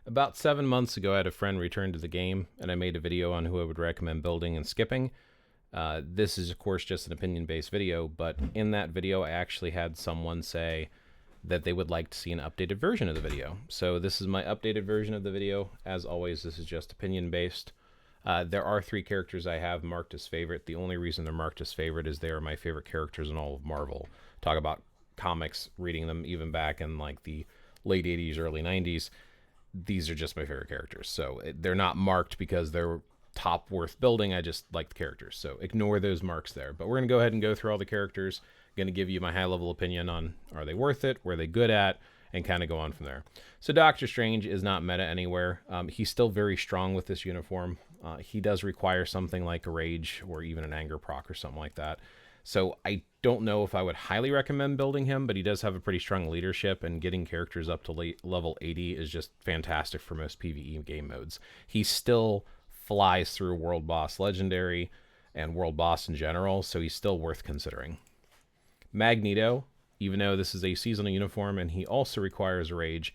About 7 months ago, I had a friend return to the game, and I made a video on who I would recommend building and skipping. This is, of course, just an opinion-based video, but in that video, I actually had someone say that they would like to see an updated version of the video. So this is my updated version of the video. As always, this is just opinion-based. There are 3 characters I have marked as favorite. The only reason they're marked as favorite is they are my favorite characters in all of Marvel. Talk about comics, reading them even back in like the late 80s, early 90s. These are just my favorite characters. So they're not marked because they're top worth building. I just like the characters. So ignore those marks there. But we're going to go ahead and go through all the characters. Going to give you my high level opinion on are they worth it, where are they good at, and kind of go on from there. So Doctor Strange is not meta anywhere. He's still very strong with this uniform. He does require something like a rage or even an anger proc or something like that. So I don't know if I would highly recommend building him, but he does have a pretty strong leadership, and getting characters up to level 80 is just fantastic for most PvE game modes. He still flies through World Boss Legendary and World Boss in general, so he's still worth considering. Magneto, even though this is a seasonal uniform and he also requires a rage,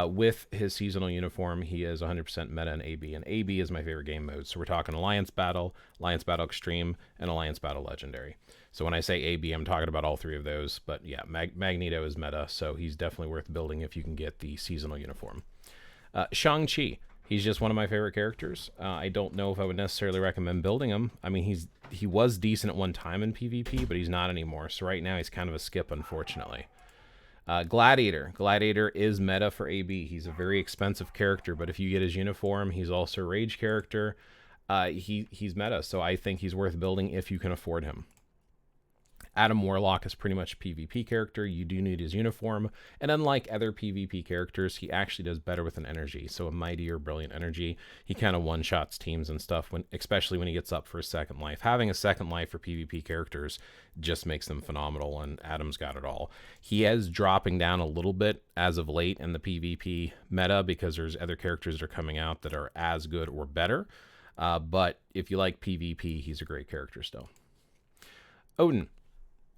with his seasonal uniform, he is 100% meta in AB, and AB is my favorite game mode. So we're talking Alliance Battle Extreme, and Alliance Battle Legendary. So when I say AB, I'm talking about all 3 of those. But yeah, Magneto is meta, so he's definitely worth building if you can get the seasonal uniform. Shang-Chi, he's just one of my favorite characters. I don't know if I would necessarily recommend building him. I mean, he was decent at one time in PvP, but he's not anymore. So right now he's kind of a skip, unfortunately. Gladiator is meta for AB. He's a very expensive character, but if you get his uniform, he's also a rage character. He's meta, so I think he's worth building if you can afford him. Adam Warlock is pretty much a PvP character. You do need his uniform, and unlike other PvP characters, he actually does better with an energy. So a mighty or brilliant energy, he kind of one-shots teams and stuff, especially when he gets up for a second life. Having a second life for PvP characters just makes them phenomenal, and Adam's got it all. He is dropping down a little bit as of late in the PvP meta because there's other characters that are coming out that are as good or better. But if you like PvP, he's a great character still.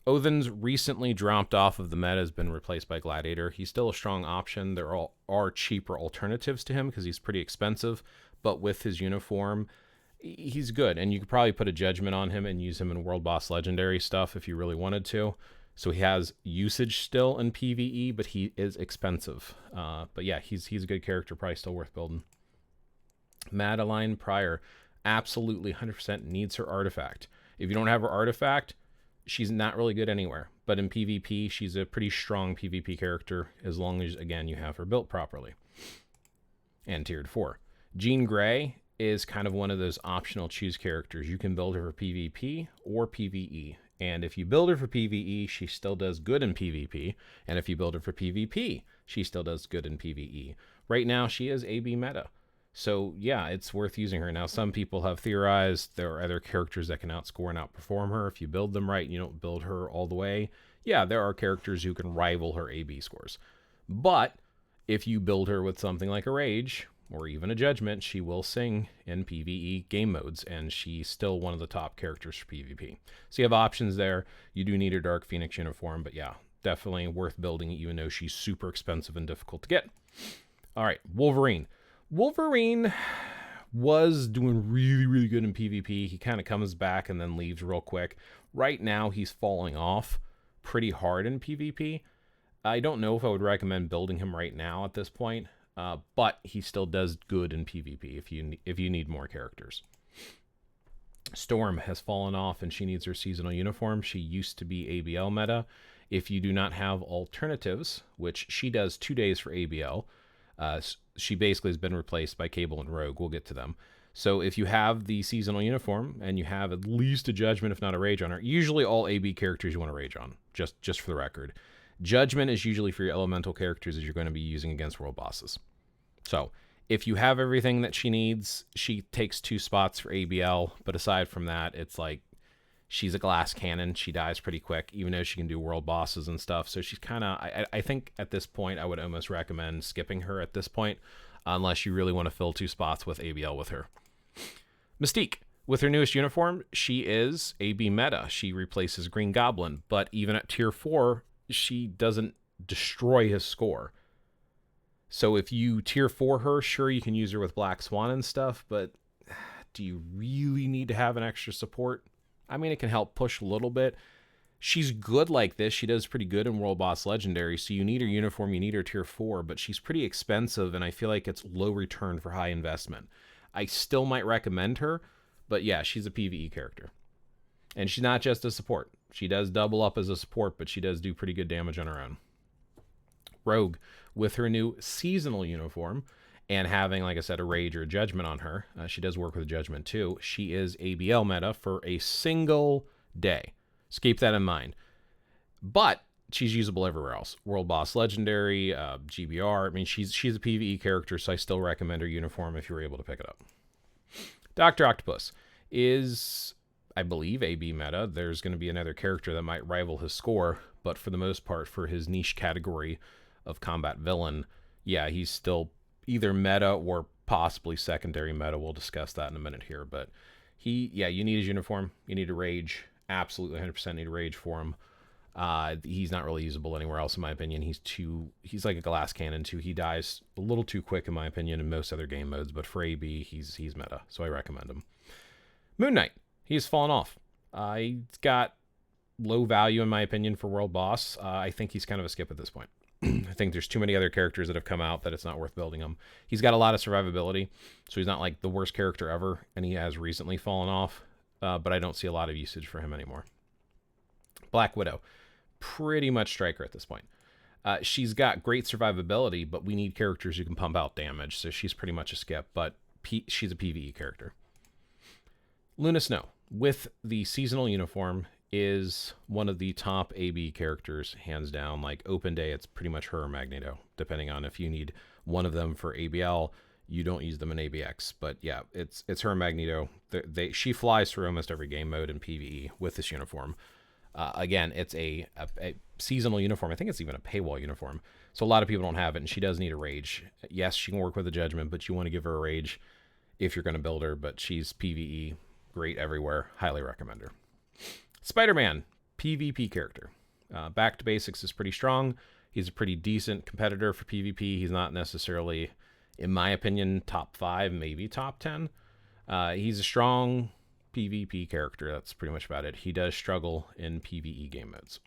Odin's recently dropped off of the meta, has been replaced by Gladiator. He's still a strong option. There are cheaper alternatives to him because he's pretty expensive, but with his uniform, he's good. And you could probably put a judgment on him and use him in World Boss Legendary stuff if you really wanted to. So he has usage still in PvE, but he is expensive. But yeah, he's a good character, probably still worth building. Madeline Pryor absolutely 100% needs her artifact. If you don't have her artifact, she's not really good anywhere, but in PvP, she's a pretty strong PvP character as long as, again, you have her built properly. And tiered 4. Jean Grey is kind of one of those optional choose characters. You can build her for PvP or PvE. And if you build her for PvE, she still does good in PvP. And if you build her for PvP, she still does good in PvE. Right now, she is AB meta. So yeah, it's worth using her. Now, some people have theorized there are other characters that can outscore and outperform her. If you build them right, you don't build her all the way. Yeah, there are characters who can rival her AB scores. But if you build her with something like a Rage or even a Judgment, she will sing in PvE game modes, and she's still one of the top characters for PvP. So you have options there. You do need her Dark Phoenix uniform, but yeah, definitely worth building even though she's super expensive and difficult to get. All right, Wolverine. Wolverine was doing really, really good in PvP. He kind of comes back and then leaves real quick. Right now, he's falling off pretty hard in PvP. I don't know if I would recommend building him right now at this point, but he still does good in PvP if you need more characters. Storm has fallen off and she needs her seasonal uniform. She used to be ABL meta. If you do not have alternatives, which she does 2 days for ABL, she basically has been replaced by Cable and Rogue. We'll get to them. So if you have the seasonal uniform and you have at least a Judgment, if not a Rage on her, usually all AB characters you want to Rage on, just for the record. Judgment is usually for your elemental characters that you're going to be using against world bosses. So if you have everything that she needs, she takes 2 spots for ABL. But aside from that, it's like she's a glass cannon. She dies pretty quick, even though she can do world bosses and stuff. So she's kind of, I think at this point, I would almost recommend skipping her at this point, unless you really want to fill 2 spots with ABL with her. Mystique. With her newest uniform, she is AB meta. She replaces Green Goblin, but even at tier 4, she doesn't destroy his score. So if you tier 4 her, sure, you can use her with Black Swan and stuff, but do you really need to have an extra support? I mean, it can help push a little bit. She's good like this. She does pretty good in World Boss Legendary, so you need her uniform, you need her tier 4, but she's pretty expensive, and I feel like it's low return for high investment. I still might recommend her, but yeah, she's a PvE character. And she's not just a support. She does double up as a support, but she does do pretty good damage on her own. Rogue, with her new seasonal uniform, and having, like I said, a Rage or a Judgment on her, she does work with a Judgment too. She is ABL meta for a single day. So keep that in mind. But she's usable everywhere else. World Boss Legendary, GBR. I mean, she's a PvE character, so I still recommend her uniform if you were able to pick it up. Dr. Octopus is, I believe, AB meta. There's going to be another character that might rival his score, but for the most part, for his niche category of combat villain, yeah, he's still either meta or possibly secondary meta. We'll discuss that in a minute here, but you need his uniform. You need a Rage. Absolutely 100% need a Rage for him. He's not really usable anywhere else, in my opinion. He's like a glass cannon too. He dies a little too quick, in my opinion, in most other game modes, but for AB, he's meta, so I recommend him. Moon Knight, he's fallen off. He's got low value, in my opinion, for World Boss. I think he's kind of a skip at this point. I think there's too many other characters that have come out that it's not worth building him. He's got a lot of survivability, so he's not like the worst character ever, and he has recently fallen off, but I don't see a lot of usage for him anymore. Black Widow, pretty much striker at this point. She's got great survivability, but we need characters who can pump out damage, so she's pretty much a skip, but she's a PvE character. Luna Snow, with the seasonal uniform, is one of the top AB characters, hands down. Like open day, it's pretty much her or Magneto, depending on if you need one of them for ABL. You don't use them in ABX, but yeah, it's her and Magneto. She flies through almost every game mode in PvE with this uniform. Again, it's a seasonal uniform. I think it's even a paywall uniform, so a lot of people don't have it, and she does need a Rage. Yes, she can work with a Judgment, but you want to give her a Rage if you're going to build her, but she's PvE, great everywhere. Highly recommend her. Spider-Man, PvP character. Back to basics is pretty strong. He's a pretty decent competitor for PvP. He's not necessarily, in my opinion, top 5, maybe top 10. He's a strong PvP character. That's pretty much about it. He does struggle in PvE game modes.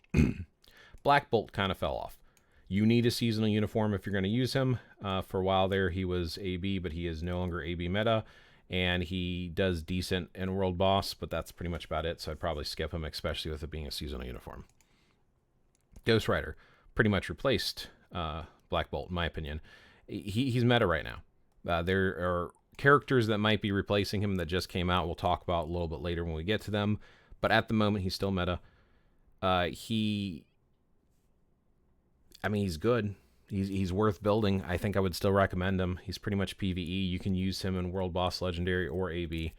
Black Bolt kind of fell off. You need a seasonal uniform if you're going to use him. For a while there, he was AB, but he is no longer AB meta. And he does decent in World Boss, but that's pretty much about it, so I'd probably skip him, especially with it being a seasonal uniform. Ghost Rider pretty much replaced Black Bolt, in my opinion. He's meta right now. There are characters that might be replacing him that just came out. We'll talk about a little bit later when we get to them, but at the moment, he's still meta. He's good. He's worth building. I think I would still recommend him. He's pretty much PvE. You can use him in World Boss Legendary or AB,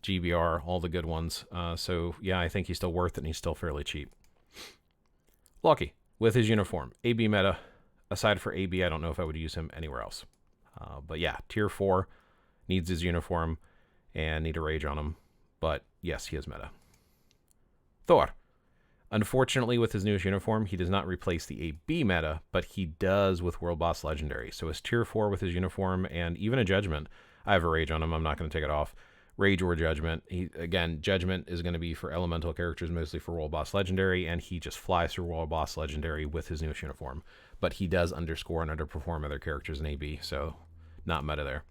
GBR, all the good ones. So, yeah, I think he's still worth it, and he's still fairly cheap. Loki, with his uniform. AB meta. Aside for AB, I don't know if I would use him anywhere else. But, yeah, Tier 4 needs his uniform and need a Rage on him. But, yes, he is meta. Thor. Unfortunately, with his newest uniform, he does not replace the AB meta, but he does with World Boss Legendary. So his Tier 4 with his uniform and even a Judgment. I have a Rage on him. I'm not going to take it off. Rage or Judgment. Again, Judgment is going to be for elemental characters, mostly for World Boss Legendary, and he just flies through World Boss Legendary with his newest uniform. But he does underscore and underperform other characters in AB, so not meta there.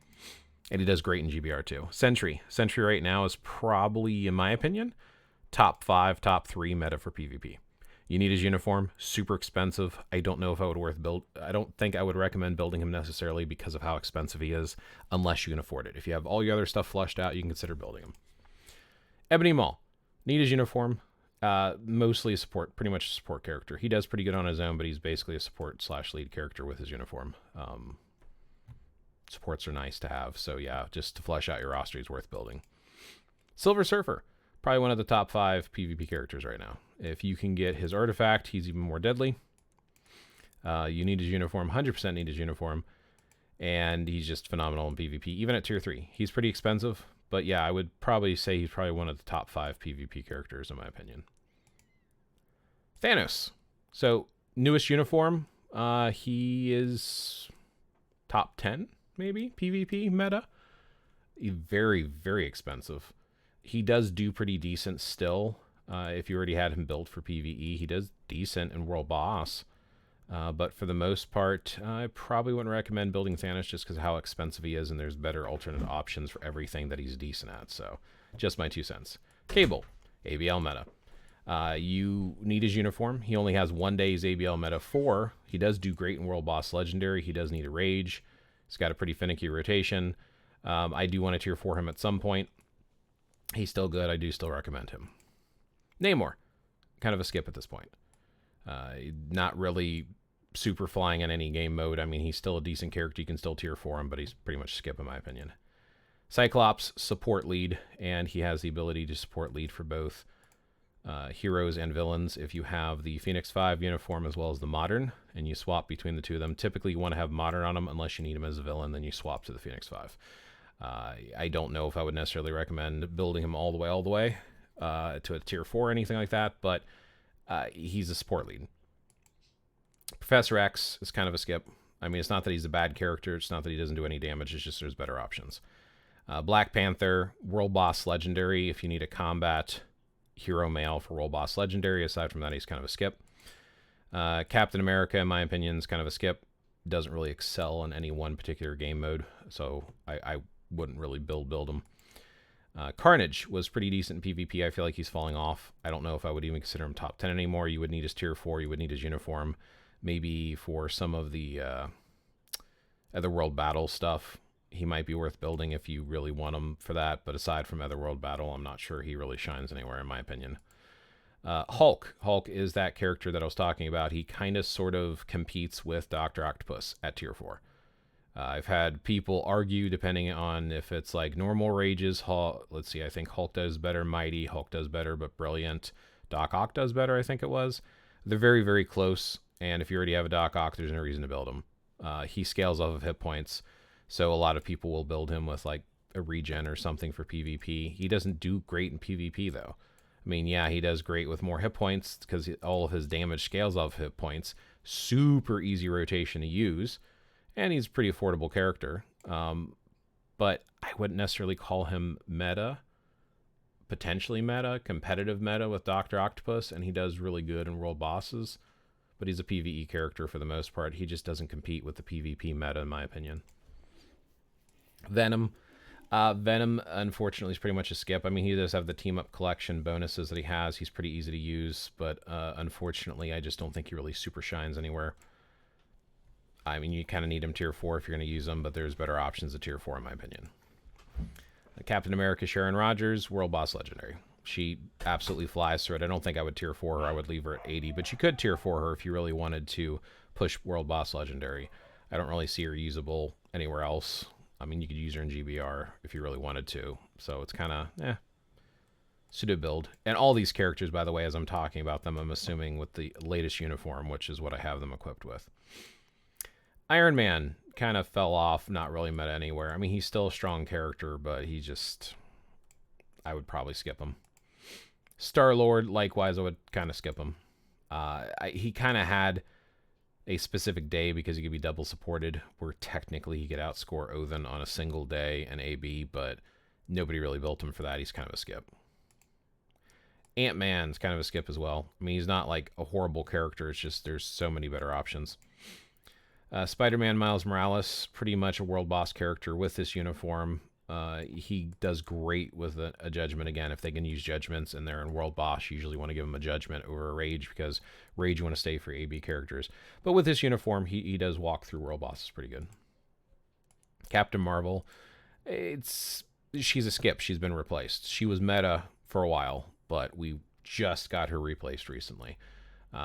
And he does great in GBR too. Sentry. Sentry right now is probably, in my opinion, top 5, top 3 meta for PvP. You need his uniform, super expensive. I don't know if I don't think I would recommend building him necessarily because of how expensive he is, unless you can afford it. If you have all your other stuff flushed out, you can consider building him. Ebony Maw, need his uniform, mostly a support, pretty much a support character. He does pretty good on his own, but he's basically a support / lead character with his uniform. Supports are nice to have, so yeah, just to flesh out your roster, he's worth building. Silver Surfer. Probably one of the top 5 PvP characters right now. If you can get his artifact, he's even more deadly. You need his uniform, 100% need his uniform. And he's just phenomenal in PvP, even at Tier 3. He's pretty expensive, but yeah, I would probably say he's probably one of the top 5 PvP characters, in my opinion. Thanos. So, newest uniform, he is top 10, maybe, PvP meta. Very, very expensive. He does do pretty decent still. If you already had him built for PvE, he does decent in World Boss. But for the most part, I probably wouldn't recommend building Thanos just because of how expensive he is, and there's better alternate options for everything that he's decent at. So, just my 2 cents. Cable, ABL meta. You need his uniform. He only has 1 day's ABL meta 4. He does do great in World Boss Legendary. He does need a Rage. He's got a pretty finicky rotation. I do want to tier 4 him at some point. He's still good. I do still recommend him. Namor, kind of a skip at this point. Not really super flying in any game mode. I mean, he's still a decent character. You can still tier 4 him, but he's pretty much skip in my opinion. Cyclops, support lead, and he has the ability to support lead for both heroes and villains. If you have the Phoenix 5 uniform as well as the modern, and you swap between the two of them, typically you want to have modern on him unless you need him as a villain, then you swap to the Phoenix 5. I don't know if I would necessarily recommend building him all the way to a tier 4 or anything like that, but he's a support lead. Professor X is kind of a skip. I mean, it's not that he's a bad character. It's not that he doesn't do any damage. It's just there's better options. Black Panther, World Boss Legendary. If you need a combat hero male for World Boss Legendary, aside from that, he's kind of a skip. Captain America, in my opinion, is kind of a skip. Doesn't really excel in any one particular game mode, so I wouldn't really build him. Carnage was pretty decent in PvP. I feel like he's falling off. I don't know if I would even consider him top 10 anymore. You would need his tier 4. You would need his uniform. Maybe for some of the Otherworld Battle stuff, he might be worth building if you really want him for that. But aside from Otherworld Battle, I'm not sure he really shines anywhere, in my opinion. Hulk. Hulk is that character that I was talking about. He kind of sort of competes with Dr. Octopus at tier 4. I've had people argue, depending on if it's like normal rages. Let's see, I think Hulk does better. Mighty, Hulk does better, but Brilliant. Doc Ock does better, I think it was. They're very, very close, and if you already have a Doc Ock, there's no reason to build him. He scales off of hit points, so a lot of people will build him with like a regen or something for PvP. He doesn't do great in PvP, though. I mean, yeah, he does great with more hit points because all of his damage scales off hit points. Super easy rotation to use. And he's a pretty affordable character. But I wouldn't necessarily call him meta. Potentially meta, competitive meta with Dr. Octopus, and he does really good in world bosses. But he's a PvE character for the most part. He just doesn't compete with the PvP meta, in my opinion. Venom. Venom, unfortunately, is pretty much a skip. I mean, he does have the team-up collection bonuses that he has. He's pretty easy to use, but unfortunately, I just don't think he really super shines anywhere. I mean, you kind of need him tier 4 if you're going to use him, but there's better options at tier 4, in my opinion. Captain America Sharon Rogers, World Boss Legendary. She absolutely flies through it. I don't think I would tier 4 her. I would leave her at 80, but you could tier 4 her if you really wanted to push World Boss Legendary. I don't really see her usable anywhere else. I mean, you could use her in GBR if you really wanted to. So it's kind of, pseudo build. And all these characters, by the way, as I'm talking about them, I'm assuming with the latest uniform, which is what I have them equipped with. Iron Man kind of fell off, not really meta anywhere. I mean, he's still a strong character, but he just, I would probably skip him. Star-Lord, likewise, I would kind of skip him. He kind of had a specific day because he could be double supported, where technically he could outscore Odin on a single day and AB, but nobody really built him for that. He's kind of a skip. Ant-Man's kind of a skip as well. I mean, he's not like a horrible character. It's just there's so many better options. Spider-Man Miles Morales, pretty much a world boss character with this uniform. He does great with a judgment. Again, if they can use judgments and they're in world boss, you usually want to give him a judgment over a rage, because rage you want to stay for AB characters. But with this uniform, he does walk through world bosses pretty good. Captain Marvel, she's a skip. She's been replaced. She was meta for a while, but we just got her replaced recently.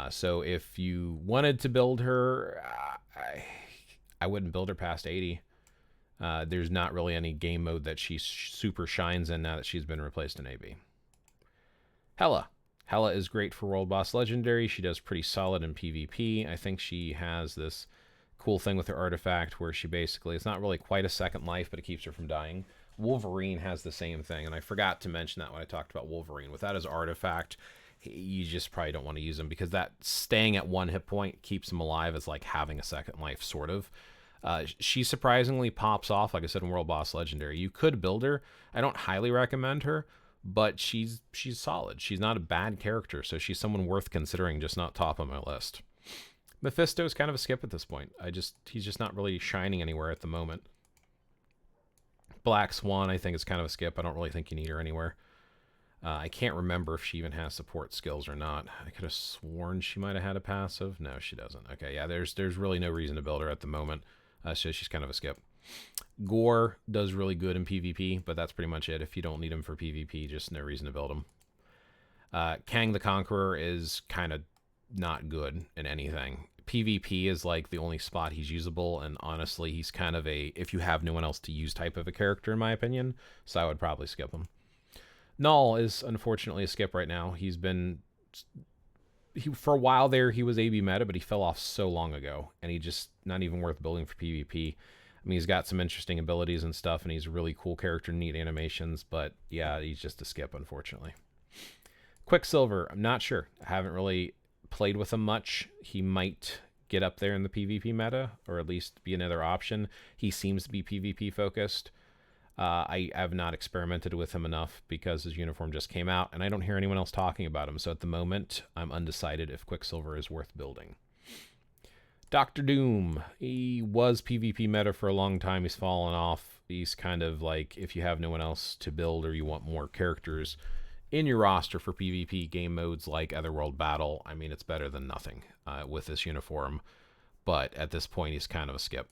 So if you wanted to build her, I wouldn't build her past 80. There's not really any game mode that she super shines in now that she's been replaced in AB. Hela. Hela is great for World Boss Legendary. She does pretty solid in PvP. I think she has this cool thing with her artifact where she basically, it's not really quite a second life, but it keeps her from dying. Wolverine has the same thing, and I forgot to mention that when I talked about Wolverine. Without his artifact, you just probably don't want to use him, because that staying at 1 hit point keeps him alive as like having a second life, sort of. She surprisingly pops off, like I said, in World Boss Legendary. You could build her. I don't highly recommend her, but she's solid. She's not a bad character, so she's someone worth considering, just not top on my list. Mephisto's kind of a skip at this point. He's just not really shining anywhere at the moment. Black Swan, I think, is kind of a skip. I don't really think you need her anywhere. I can't remember if she even has support skills or not. I could have sworn she might have had a passive. No, she doesn't. Okay, yeah, there's really no reason to build her at the moment. So she's kind of a skip. Gore does really good in PvP, but that's pretty much it. If you don't need him for PvP, just no reason to build him. Kang the Conqueror is kind of not good in anything. PvP is like the only spot he's usable, and honestly, he's kind of a if you have no one else to use type of a character, in my opinion, so I would probably skip him. Null is unfortunately a skip right now. For a while there, he was AB meta, but he fell off so long ago, and he just not even worth building for PvP. I mean, he's got some interesting abilities and stuff, and he's a really cool character, neat animations, but yeah, he's just a skip, unfortunately. Quicksilver, I'm not sure. I haven't really played with him much. He might get up there in the PvP meta, or at least be another option. He seems to be PvP focused. I have not experimented with him enough because his uniform just came out, and I don't hear anyone else talking about him. So at the moment, I'm undecided if Quicksilver is worth building. Dr. Doom. He was PvP meta for a long time. He's fallen off. He's kind of like, if you have no one else to build or you want more characters in your roster for PvP game modes like Otherworld Battle, I mean, it's better than nothing with this uniform. But at this point, he's kind of a skip.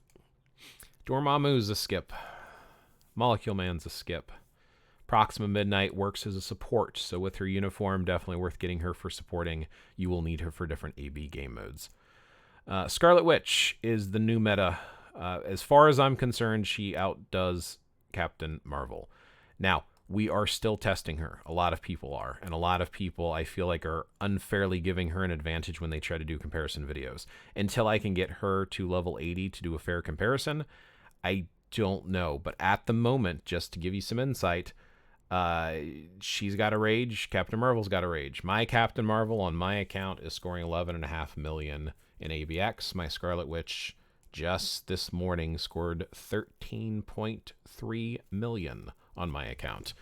Dormammu's a skip. Molecule Man's a skip. Proxima Midnight works as a support, so with her uniform, definitely worth getting her for supporting. You will need her for different AB game modes. Scarlet Witch is the new meta. As far as I'm concerned, she outdoes Captain Marvel. Now, we are still testing her. A lot of people are, and a lot of people, I feel like, are unfairly giving her an advantage when they try to do comparison videos. Until I can get her to level 80 to do a fair comparison, I don't know. But at the moment, just to give you some insight, she's got a rage. Captain Marvel's got a rage. My Captain Marvel on my account is scoring 11.5 million in ABX. My Scarlet Witch just this morning scored 13.3 million on my account.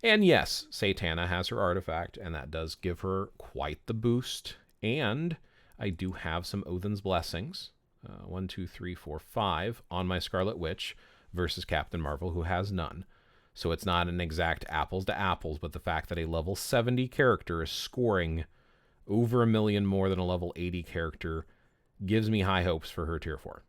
And yes, Satana has her artifact, and that does give her quite the boost. And I do have some Odin's Blessings. 1, 2, 3, 4, 5 on my Scarlet Witch versus Captain Marvel, who has none. So it's not an exact apples to apples, but the fact that a level 70 character is scoring over 1 million more than a level 80 character gives me high hopes for her tier 4.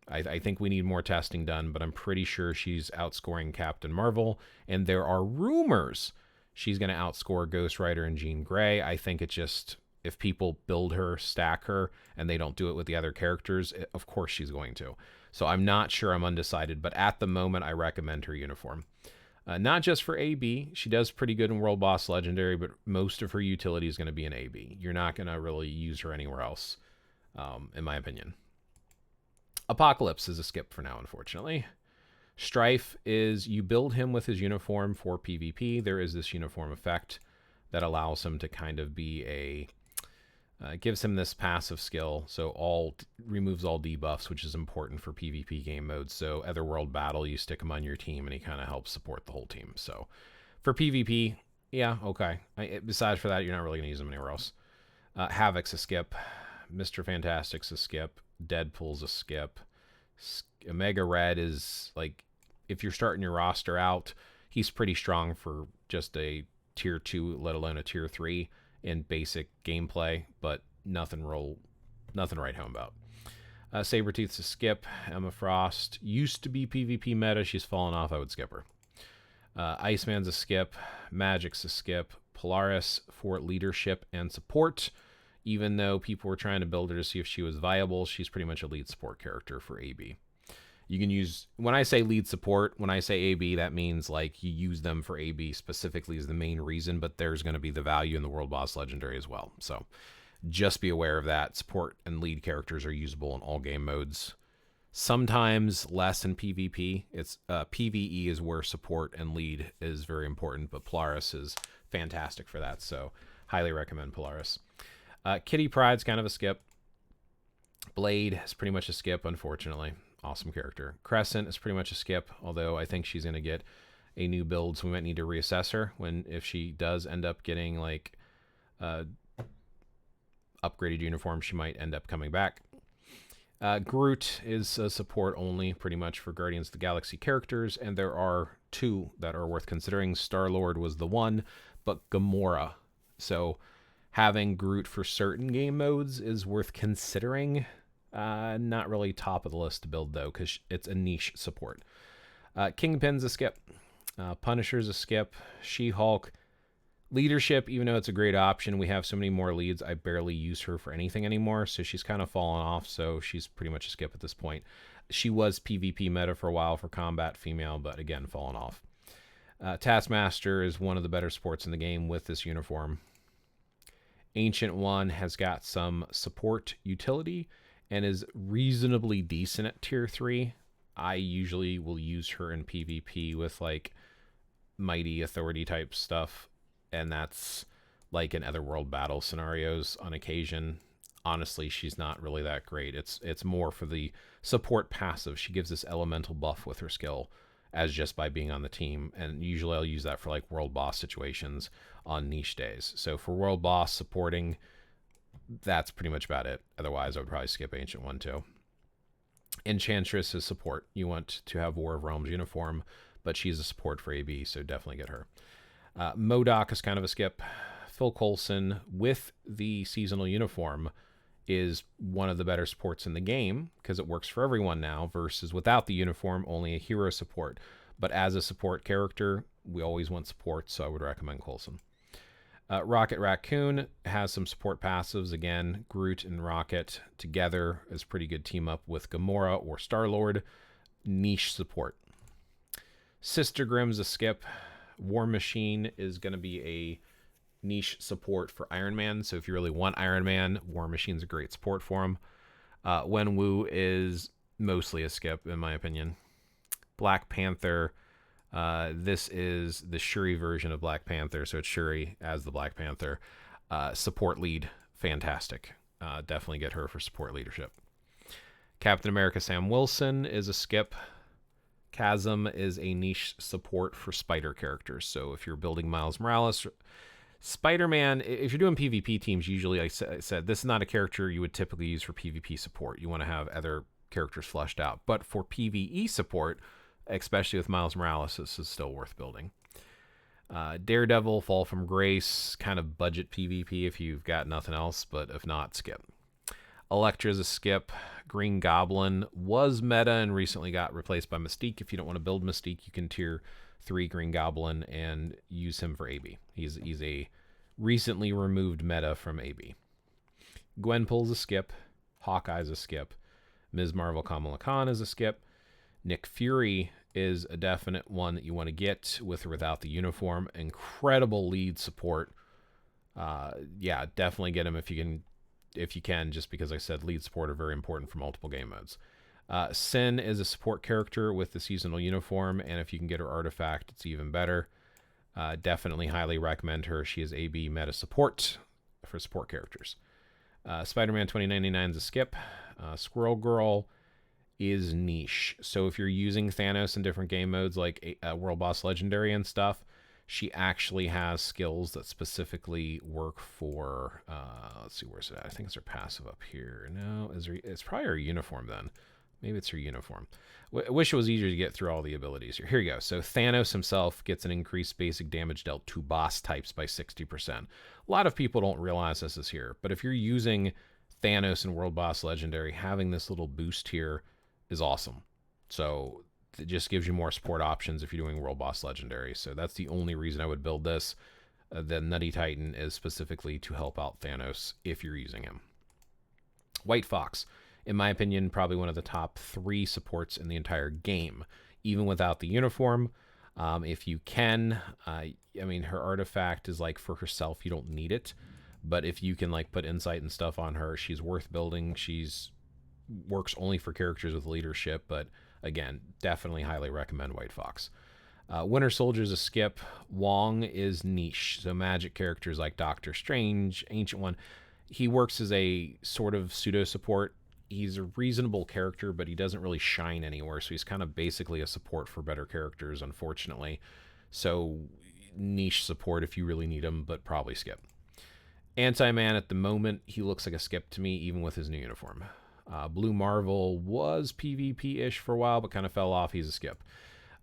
I think we need more testing done, but I'm pretty sure she's outscoring Captain Marvel, and there are rumors she's going to outscore Ghost Rider and Jean Grey. I think it's just, if people build her, stack her, and they don't do it with the other characters, of course she's going to. So I'm not sure, I'm undecided, but at the moment I recommend her uniform. Not just for AB, she does pretty good in World Boss Legendary, but most of her utility is going to be in AB. You're not going to really use her anywhere else, in my opinion. Apocalypse is a skip for now, unfortunately. Strife is, you build him with his uniform for PvP. There is this uniform effect that allows him to kind of be a, gives him this passive skill, so removes all debuffs, which is important for PvP game modes. So Otherworld Battle, you stick him on your team, and he kind of helps support the whole team. So for PvP, yeah, okay. Besides for that, you're not really going to use him anywhere else. Havoc's a skip. Mr. Fantastic's a skip. Deadpool's a skip. Omega Red is, like, if you're starting your roster out, he's pretty strong for just a tier 2, let alone a tier 3 in basic gameplay, but nothing to write home about. Sabretooth's a skip. Emma Frost used to be PvP meta. She's fallen off. I would skip her. Iceman's a skip. Magic's a skip. Polaris for leadership and support. Even though people were trying to build her to see if she was viable, she's pretty much a lead support character for AB. You can use, when I say lead support, when I say AB, that means like you use them for AB specifically is the main reason, but there's going to be the value in the World Boss Legendary as well. So just be aware of that. Support and lead characters are usable in all game modes. Sometimes less in PvP. It's PvE is where support and lead is very important, but Polaris is fantastic for that. So highly recommend Polaris. Kitty Pryde's kind of a skip. Blade is pretty much a skip, unfortunately. awesome character. Crescent is pretty much a skip, although I think she's going to get a new build, so we might need to reassess her if she does end up getting like upgraded uniform, she might end up coming back. Groot is a support only pretty much for Guardians of the Galaxy characters, and there are two that are worth considering. Star-Lord was the one, but Gamora. So having Groot for certain game modes is worth considering. Not really top of the list to build, though, because it's a niche support. Kingpin's a skip. Punisher's a skip. She-Hulk. Leadership, even though it's a great option, we have so many more leads, I barely use her for anything anymore, so she's kind of fallen off, so she's pretty much a skip at this point. She was PvP meta for a while for combat female, but again, fallen off. Taskmaster is one of the better supports in the game with this uniform. Ancient One has got some support utility and is reasonably decent at tier 3. I usually will use her in PvP with like mighty authority type stuff, and that's like in otherworld battle scenarios on occasion. Honestly, she's not really that great. It's more for the support passive. She gives this elemental buff with her skill as just by being on the team, and usually I'll use that for like world boss situations on niche days. So for world boss supporting, that's pretty much about it. Otherwise, I would probably skip Ancient One too. Enchantress is support. You want to have War of Realms uniform, but she's a support for AB, so definitely get her. MODOK is kind of a skip. Phil Coulson with the seasonal uniform is one of the better supports in the game because it works for everyone now versus without the uniform, only a hero support. But as a support character, we always want support, so I would recommend Coulson. Rocket Raccoon has some support passives. Again, Groot and Rocket together is pretty good team up with Gamora or Star-Lord. Niche support. Sister Grimm's a skip. War Machine is going to be a niche support for Iron Man. So if you really want Iron Man, War Machine's a great support for him. Wenwu is mostly a skip, in my opinion. Black Panther. This is the Shuri version of Black Panther. So it's Shuri as the Black Panther. Support lead. Fantastic. Definitely get her for support leadership. Captain America Sam Wilson is a skip. Chasm is a niche support for spider characters. So if you're building Miles Morales, Spider-Man, if you're doing PvP teams, usually I said this is not a character you would typically use for PvP support. You want to have other characters fleshed out. But for PvE support, especially with Miles Morales, this is still worth building. Daredevil, Fall from Grace, kind of budget PvP if you've got nothing else, but if not, skip. Elektra's a skip. Green Goblin was meta and recently got replaced by Mystique. If you don't want to build Mystique, you can tier 3 Green Goblin and use him for AB. He's a recently removed meta from AB. Gwenpool's a skip. Hawkeye's a skip. Ms. Marvel Kamala Khan is a skip. Nick Fury is a definite one that you want to get with or without the uniform. Incredible lead support. Yeah, definitely get him if you can, just because I said lead support are very important for multiple game modes. Sin is a support character with the seasonal uniform, and if you can get her artifact, it's even better. Definitely highly recommend her. She is AB meta support for support characters. Spider-Man 2099 is a skip. Squirrel Girl is niche. So if you're using Thanos in different game modes like World Boss Legendary and stuff, she actually has skills that specifically work for, let's see, where's it at? I think it's her passive up here. No, it's probably her uniform then. Maybe it's her uniform. I wish it was easier to get through all the abilities here. Here you go. So Thanos himself gets an increased basic damage dealt to boss types by 60%. A lot of people don't realize this is here, but if you're using Thanos in World Boss Legendary, having this little boost here is awesome. So it just gives you more support options if you're doing World Boss Legendary. So that's the only reason I would build this. The Nutty Titan is specifically to help out Thanos if you're using him. White Fox, in my opinion, probably one of the top 3 supports in the entire game, even without the uniform. If you can, I mean, her artifact is like for herself, you don't need it. But if you can like put insight and stuff on her, she's worth building. She's works only for characters with leadership, but again, definitely highly recommend White Fox. Winter Soldier's a skip. Wong is niche. So magic characters like Doctor Strange, Ancient One, he works as a sort of pseudo support. he's a reasonable character, but he doesn't really shine anywhere. So he's kind of basically a support for better characters, unfortunately. So niche support if you really need him, but probably skip. Anti-Man at the moment, he looks like a skip to me, even with his new uniform. Blue Marvel was PvP-ish for a while, but kind of fell off. He's a skip.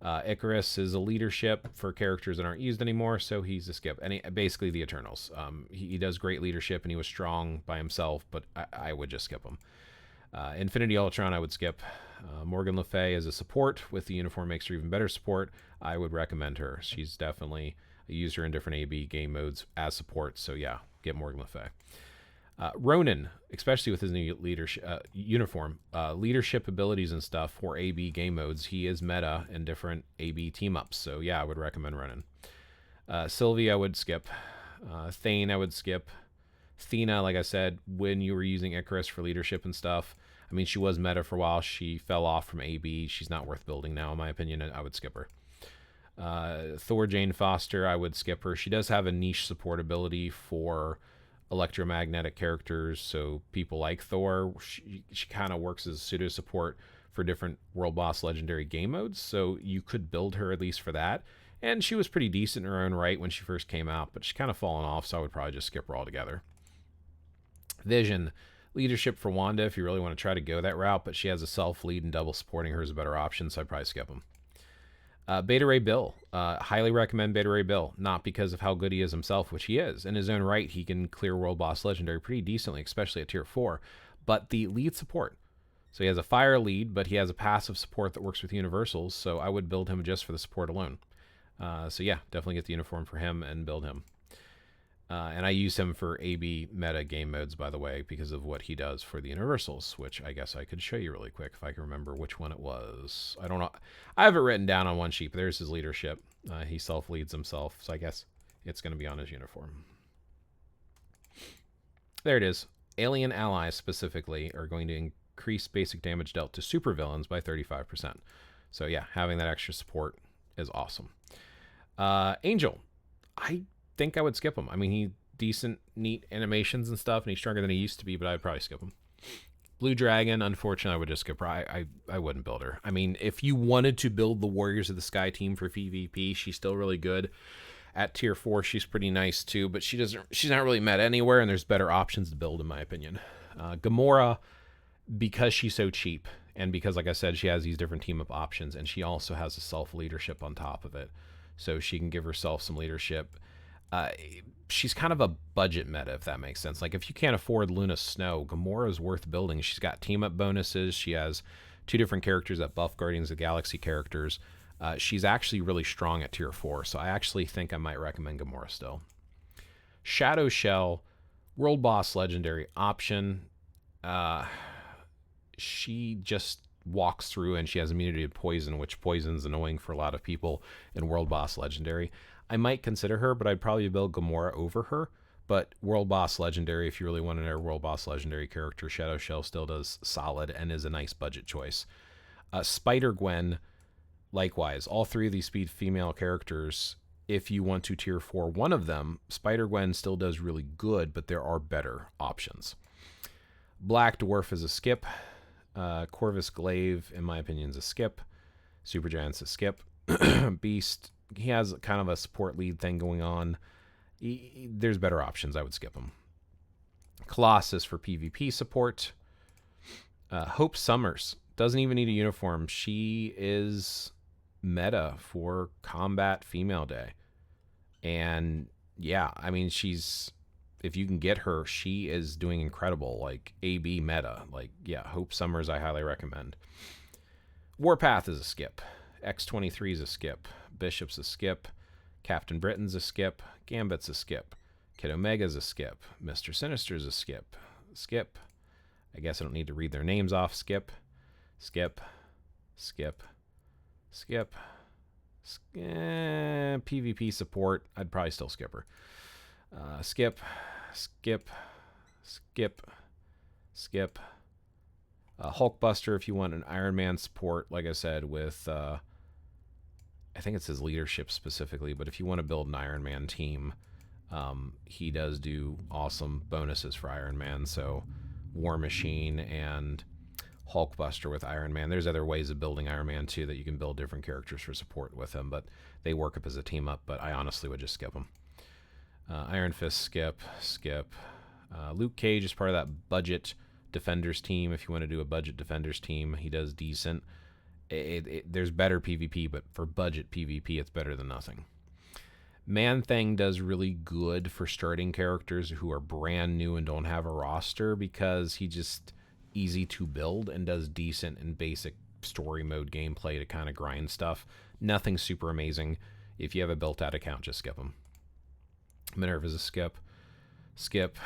Icarus is a leadership for characters that aren't used anymore, so he's a skip. And basically the Eternals. He does great leadership, and he was strong by himself, but I would just skip him. Infinity Ultron, I would skip. Morgan Le Fay is a support. With the uniform makes her even better support. I would recommend her. She's definitely a user in different AB game modes as support, so yeah, get Morgan Le Fay. Ronan, especially with his new leadership uniform, leadership abilities and stuff for AB game modes, he is meta in different AB team-ups. So yeah, I would recommend Ronan. Sylvie, I would skip. Thane, I would skip. Thena, like I said, when you were using Icarus for leadership and stuff, I mean, she was meta for a while. She fell off from AB. She's not worth building now, in my opinion. I would skip her. Thor Jane Foster, I would skip her. She does have a niche support ability for electromagnetic characters, so people like Thor. She kind of works as a pseudo support for different World Boss Legendary game modes, so you could build her at least for that. And she was pretty decent in her own right when she first came out, but she's kind of fallen off, so I would probably just skip her altogether. Vision, leadership for Wanda if you really want to try to go that route, but she has a self-lead and double supporting her is a better option, so I'd probably skip him. Beta Ray Bill. Highly recommend Beta Ray Bill, not because of how good he is himself, which he is. In his own right, he can clear World Boss Legendary pretty decently, especially at Tier 4, but the lead support. So he has a fire lead, but he has a passive support that works with universals, so I would build him just for the support alone. So yeah, definitely get the uniform for him and build him. And I use him for AB meta game modes, by the way, because of what he does for the universals, which I guess I could show you really quick if I can remember which one it was. I don't know. I have it written down on one sheet, but there's his leadership. He self-leads himself, so I guess it's going to be on his uniform. There it is. Alien allies specifically are going to increase basic damage dealt to supervillains by 35%. So yeah, having that extra support is awesome. Angel. I think I would skip him. I mean, he decent, neat animations and stuff, and he's stronger than he used to be, but I'd probably skip him. Blue Dragon, unfortunately, I would just skip her. I wouldn't build her. I mean, if you wanted to build the Warriors of the Sky team for PvP, she's still really good. At Tier 4, she's pretty nice too, but she's not really met anywhere, and there's better options to build, in my opinion. Gamora, because she's so cheap, and because, like I said, she has these different team-up options, and she also has a self-leadership on top of it, so she can give herself some leadership. She's kind of a budget meta, if that makes sense. Like, if you can't afford Luna Snow, Gamora is worth building. She's got team-up bonuses. She has 2 different characters that buff Guardians of the Galaxy characters. She's actually really strong at Tier 4, so I actually think I might recommend Gamora still. Shadow Shell, World Boss Legendary option. She just walks through, and she has immunity to poison, which poison's annoying for a lot of people in World Boss Legendary. I might consider her, but I'd probably build Gamora over her. But World Boss Legendary, if you really want to know World Boss Legendary character, Shadow Shell still does solid and is a nice budget choice. Spider-Gwen, likewise. All 3 of these speed female characters, if you want to Tier 4 one of them, Spider-Gwen still does really good, but there are better options. Black Dwarf is a skip. Corvus Glaive, in my opinion, is a skip. Supergiant's a skip. Beast, he has kind of a support lead thing going on. There's better options. I would skip him. Colossus for PvP support. Hope Summers doesn't even need a uniform. She is meta for Combat Female Day. And yeah, I mean, if you can get her, she is doing incredible. Like, AB meta. Like, yeah, Hope Summers I highly recommend. Warpath is a skip. X-23 is a skip. Bishop's a skip. Captain Britain's a skip. Gambit's a skip. Kid Omega's a skip. Mr. Sinister's a skip. Skip. I guess I don't need to read their names off. Skip. Skip. Skip. Skip. PvP support. I'd probably still skip her. Skip. Skip. Skip. Skip. Hulkbuster if you want an Iron Man support, like I said, with I think it's his leadership specifically, but if you want to build an Iron Man team, he does do awesome bonuses for Iron Man. So War Machine and Hulkbuster with Iron Man. There's other ways of building Iron Man too that you can build different characters for support with him, but they work up as a team up. But I honestly would just skip them. Iron Fist, skip. Luke Cage is part of that budget Defenders team. If you want to do a budget Defenders team, he does decent. There's better PvP, but for budget PvP, it's better than nothing. Man-Thing does really good for starting characters who are brand new and don't have a roster because he just easy to build and does decent in basic story mode gameplay to kind of grind stuff. Nothing super amazing. If you have a built-out account, just skip him. Minerva's a skip. Skip.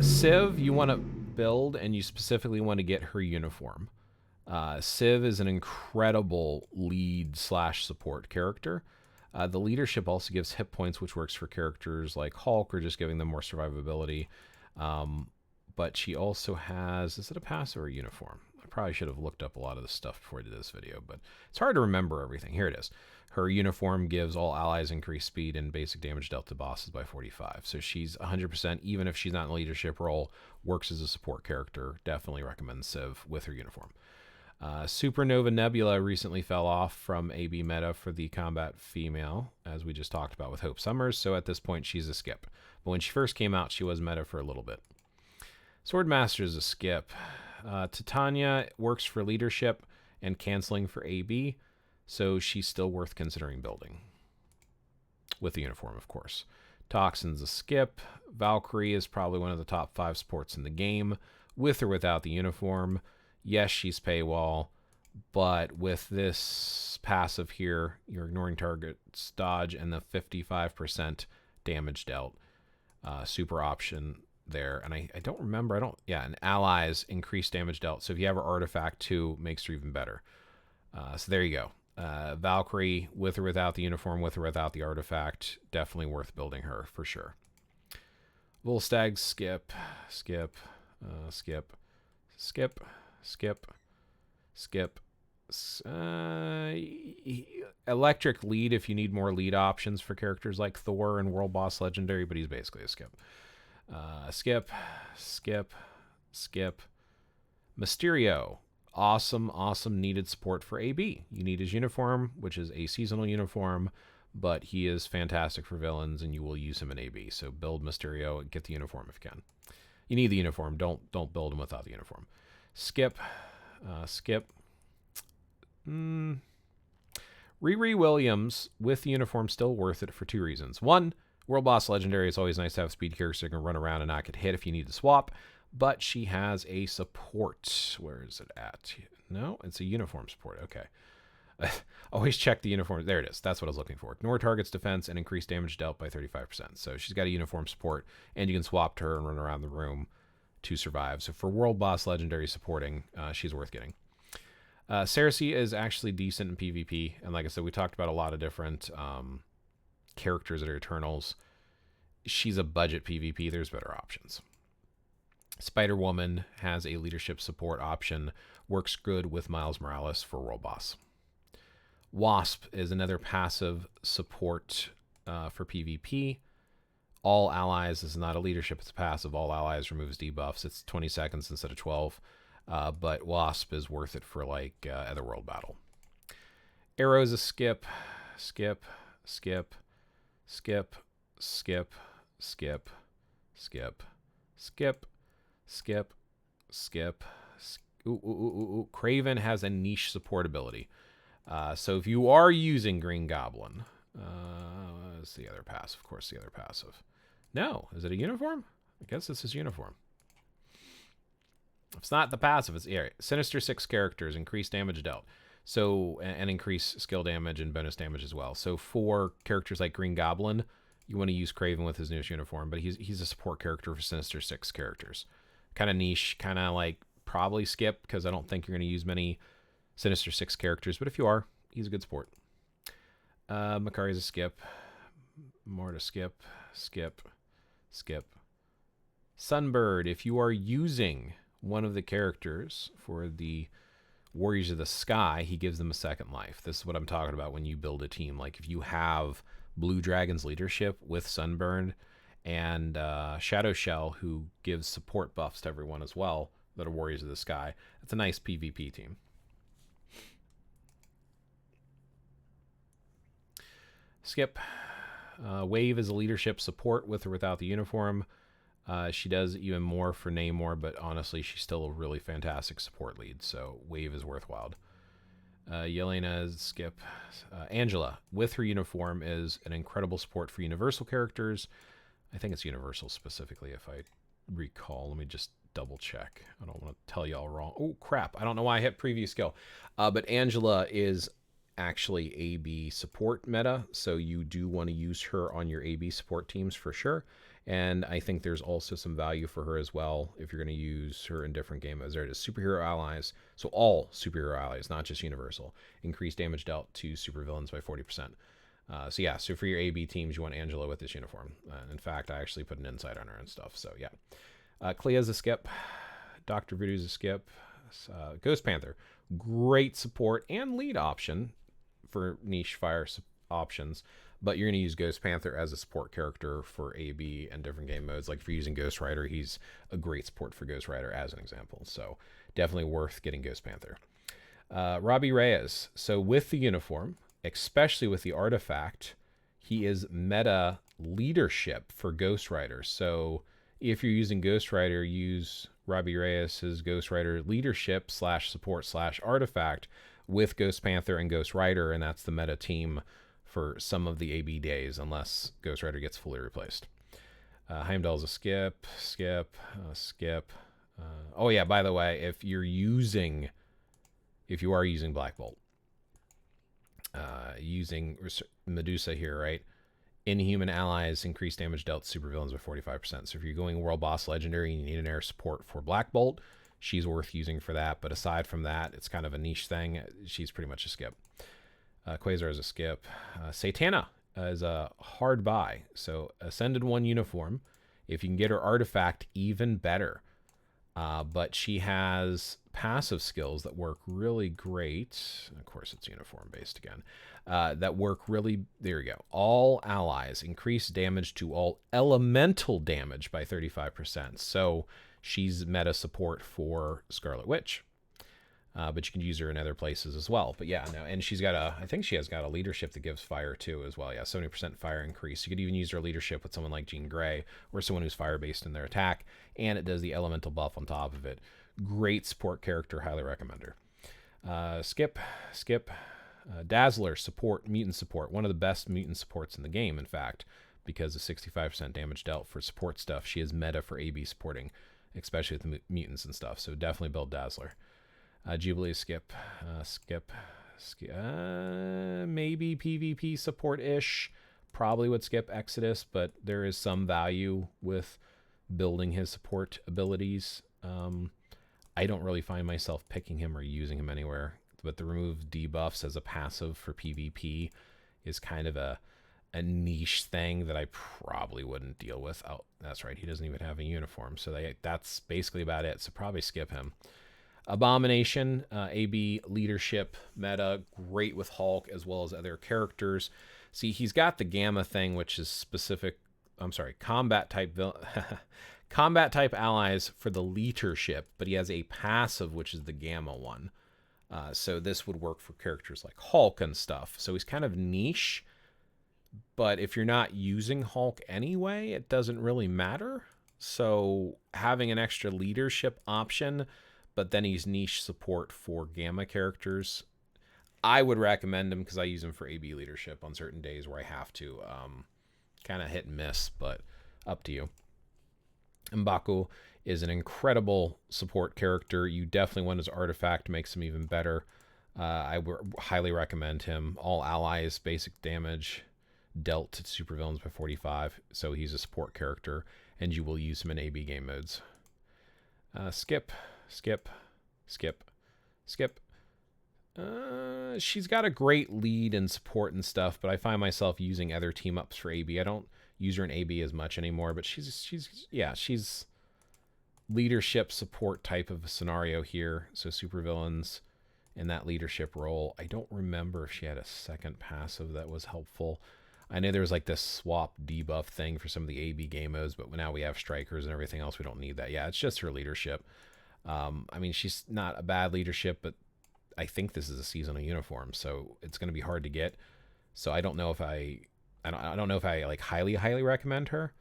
Civ, you want to build and you specifically want to get her uniform. Civ is an incredible lead / support character. The leadership also gives hit points, which works for characters like Hulk or just giving them more survivability. But she also has, is it a passive or a uniform? I probably should have looked up a lot of this stuff before I did this video, but it's hard to remember everything. Here it is. Her uniform gives all allies increased speed and basic damage dealt to bosses by 45. So she's 100%, even if she's not in a leadership role, works as a support character. Definitely recommend Civ with her uniform. Supernova Nebula recently fell off from AB meta for the combat female, as we just talked about with Hope Summers, so at this point she's a skip. But when she first came out, she was meta for a little bit. Swordmaster is a skip. Titania works for leadership and canceling for AB, so she's still worth considering building. With the uniform, of course. Toxin's a skip. Valkyrie is probably one of the top 5 supports in the game, with or without the uniform. Yes, she's paywall, but with this passive here, you're ignoring target's dodge and the 55% damage dealt. Super option there. And I don't remember, and allies increase damage dealt. So if you have her artifact too, makes her even better. So there you go. Valkyrie, with or without the uniform, with or without the artifact, definitely worth building her for sure. Volstagg, skip. Electric lead if you need more lead options for characters like Thor and World Boss Legendary, but he's basically a skip. Skip. Mysterio. Awesome needed support for AB. You need his uniform, which is a seasonal uniform, but he is fantastic for villains and you will use him in AB. So build Mysterio and get the uniform if you can. You need the uniform. Don't build him without the uniform. Skip. Riri Williams with the uniform still worth it for 2 reasons. 1, World Boss Legendary, it's always nice to have speed characters that can run around and not get hit if you need to swap. But she has a support. Where is it at? No, it's a uniform support. Okay. Always check the uniform. There it is. That's what I was looking for. Ignore target's defense and increase damage dealt by 35%. So she's got a uniform support, and you can swap to her and run around the room to survive. So for World Boss Legendary supporting, she's worth getting. Cersei is actually decent in PvP. And like I said, we talked about a lot of different characters that are Eternals. She's a budget PvP. There's better options. Spider-Woman has a leadership support option. Works good with Miles Morales for World Boss. Wasp is another passive support for PvP. All allies is not a leadership, it's passive. All allies removes debuffs. It's 20 seconds instead of 12. But Wasp is worth it for like Otherworld battle. Arrow is a skip. Kraven has a niche support ability. So if you are using Green Goblin, what's the other passive? Of course, the other passive. No, is it a uniform? I guess this is uniform. If it's not the passive, it's Sinister 6 characters, increase damage dealt. So, and increase skill damage and bonus damage as well. So for characters like Green Goblin, you want to use Kraven with his newest uniform, but he's a support character for Sinister 6 characters. Kind of niche, kind of like probably skip, because I don't think you're going to use many Sinister 6 characters, but if you are, he's a good support. Makari's a skip. More to skip. Sunbird, if you are using one of the characters for the Warriors of the Sky, he gives them a second life. This is what I'm talking about when you build a team. Like if you have Blue Dragon's leadership with Sunbird and Shadow Shell, who gives support buffs to everyone as well that are Warriors of the Sky. It's a nice PvP team. Skip. Wave is a leadership support with or without the uniform. She does even more for Namor, but honestly, she's still a really fantastic support lead, so Wave is worthwhile. Yelena is skip. Angela, with her uniform, is an incredible support for Universal characters. I think it's Universal specifically, if I recall. Let me just double check. I don't want to tell y'all wrong. Oh, crap. I don't know why I hit previous skill. But Angela is actually AB support meta, so you do want to use her on your AB support teams for sure. And I think there's also some value for her as well if you're going to use her in different game modes. There it is, superhero allies. So all superhero allies, not just Universal. Increase damage dealt to supervillains by 40%. So yeah, so for your AB teams, you want Angela with this uniform. In fact, I actually put an insight on her and stuff, so yeah. Clea's a skip. Dr. Voodoo's a skip. Ghost Panther, great support and lead option for niche fire options, but you're going to use Ghost Panther as a support character for AB and different game modes. Like if you're using Ghost Rider, he's a great support for Ghost Rider as an example. So definitely worth getting Ghost Panther. Robbie Reyes. So with the uniform, especially with the artifact, he is meta leadership for Ghost Rider. So if you're using Ghost Rider, use Robbie Reyes' Ghost Rider leadership / support / artifact with Ghost Panther and Ghost Rider, and that's the meta team for some of the AB days, unless Ghost Rider gets fully replaced. Heimdall's a skip. Oh yeah, by the way, if you are using Black Bolt, using Medusa here, right? Inhuman allies increase damage dealt to supervillains by 45%. So if you're going World Boss Legendary and you need an air support for Black Bolt, she's worth using for that. But aside from that, it's kind of a niche thing. She's pretty much a skip. Quasar is a skip. Satana is a hard buy. So Ascended 1 uniform. If you can get her artifact, even better. But she has passive skills that work really great. Of course, it's uniform based again. That work really, there you go. All allies increase damage to all elemental damage by 35%. So she's meta support for Scarlet Witch. But you can use her in other places as well. But yeah, no, and she's got I think she has got a leadership that gives fire too as well. Yeah, 70% fire increase. You could even use her leadership with someone like Jean Grey or someone who's fire based in their attack, and it does the elemental buff on top of it. Great support character, highly recommend her. Skip. Dazzler support, mutant support, one of the best mutant supports in the game, in fact, because of 65% damage dealt for support stuff. She is meta for AB supporting, especially with the mutants and stuff. So definitely build Dazzler. Jubilee skip. Maybe PvP support-ish. Probably would skip Exodus, but there is some value with building his support abilities. I don't really find myself picking him or using him anywhere, but the remove debuffs as a passive for PvP is kind of a niche thing that I probably wouldn't deal with. Oh, that's right. He doesn't even have a uniform, so that's basically about it. So probably skip him. Abomination, AB leadership meta, great with Hulk as well as other characters. See, he's got the Gamma thing, which is specific. I'm sorry, combat type allies for the leadership, but he has a passive, which is the Gamma one. So this would work for characters like Hulk and stuff. So he's kind of niche, but if you're not using Hulk anyway, it doesn't really matter. So having an extra leadership option, but then he's niche support for Gamma characters, I would recommend him because I use him for AB leadership on certain days where I have to. Kind of hit and miss, but up to you. M'Baku is an incredible support character. You definitely want his artifact, makes him even better. I would highly recommend him. All allies, basic damage dealt to supervillains by 45, so he's a support character, and you will use him in AB game modes. Skip. She's got a great lead and support and stuff, but I find myself using other team ups for AB. I don't use her in AB as much anymore, but she's leadership support type of a scenario here. So supervillains in that leadership role. I don't remember if she had a second passive that was helpful. I know there was like this swap debuff thing for some of the AB game modes, but now we have strikers and everything else. We don't need that. Yeah, it's just her leadership. I mean, she's not a bad leadership, but I think this is a seasonal uniform, so it's going to be hard to get. So I don't know if I don't know if I like highly recommend her.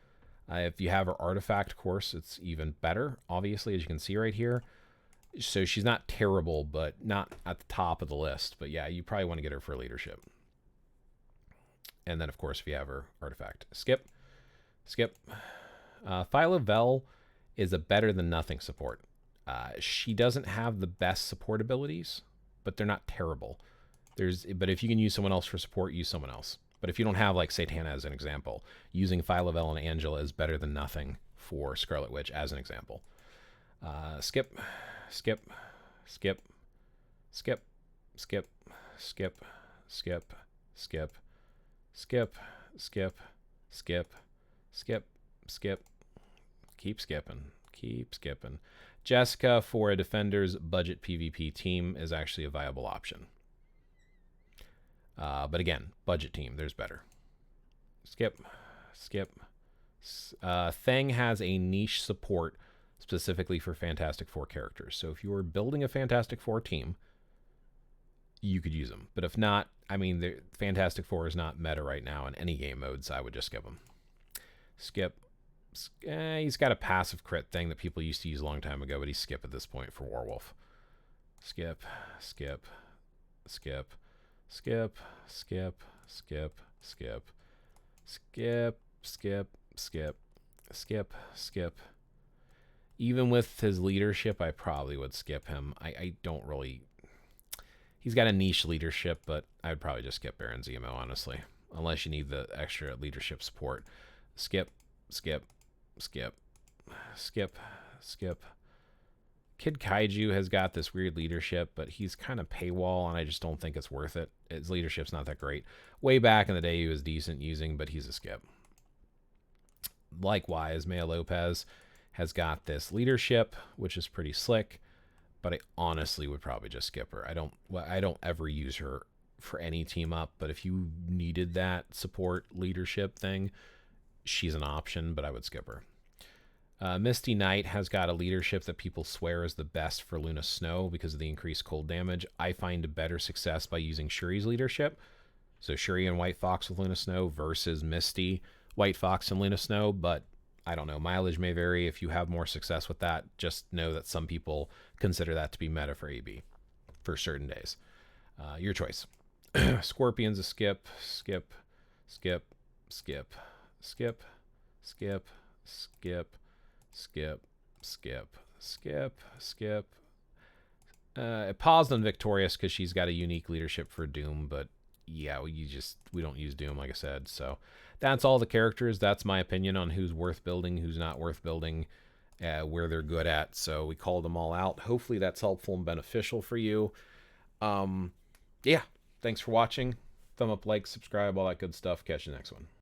If you have her artifact course, it's even better, obviously, as you can see right here. So she's not terrible, but not at the top of the list. But yeah, you probably want to get her for leadership. And then, of course, if you have her artifact. Skip. Phyla-Vell is a better than nothing support. She doesn't have the best support abilities, but they're not terrible. But if you can use someone else for support, use someone else. But if you don't have, like, Satana as an example, using Phyla-Vell and Angela is better than nothing for Scarlet Witch as an example. Skip. Keep skipping. Jessica for a Defenders budget PvP team is actually a viable option. But again, budget team, there's better. Skip. Thang has a niche support specifically for Fantastic Four characters. So if you are building a Fantastic Four team, you could use them. But if not, I mean, the Fantastic Four is not meta right now in any game modes. So I would just skip them. Skip. He's got a passive crit thing that people used to use a long time ago, but he's skip at this point for Werewolf. Skip. Even with his leadership, I probably would skip him. I don't really... He's got a niche leadership, but I'd probably just skip Baron Zemo, honestly. Unless you need the extra leadership support. Skip. Kid Kaiju has got this weird leadership, but he's kind of paywall, and I just don't think it's worth it. His leadership's not that great. Way back in the day, he was decent using, but he's a skip. Likewise, Maya Lopez has got this leadership, which is pretty slick, but I honestly would probably just skip her. I don't ever use her for any team up, but if you needed that support leadership thing, she's an option, but I would skip her. Misty Knight has got a leadership that people swear is the best for Luna Snow because of the increased cold damage. I find a better success by using Shuri's leadership. So Shuri and White Fox with Luna Snow versus Misty, White Fox, and Luna Snow. But I don't know. Mileage may vary. If you have more success with that, just know that some people consider that to be meta for AB for certain days. Your choice. Scorpion's a skip. It paused on Victorious because she's got a unique leadership for Doom, but yeah, we don't use Doom, like I said. So that's all the characters. That's my opinion on who's worth building, who's not worth building, where they're good at. So we called them all out. Hopefully that's helpful and beneficial for you. Yeah, thanks for watching. Thumb up, like, subscribe, all that good stuff. Catch you next one.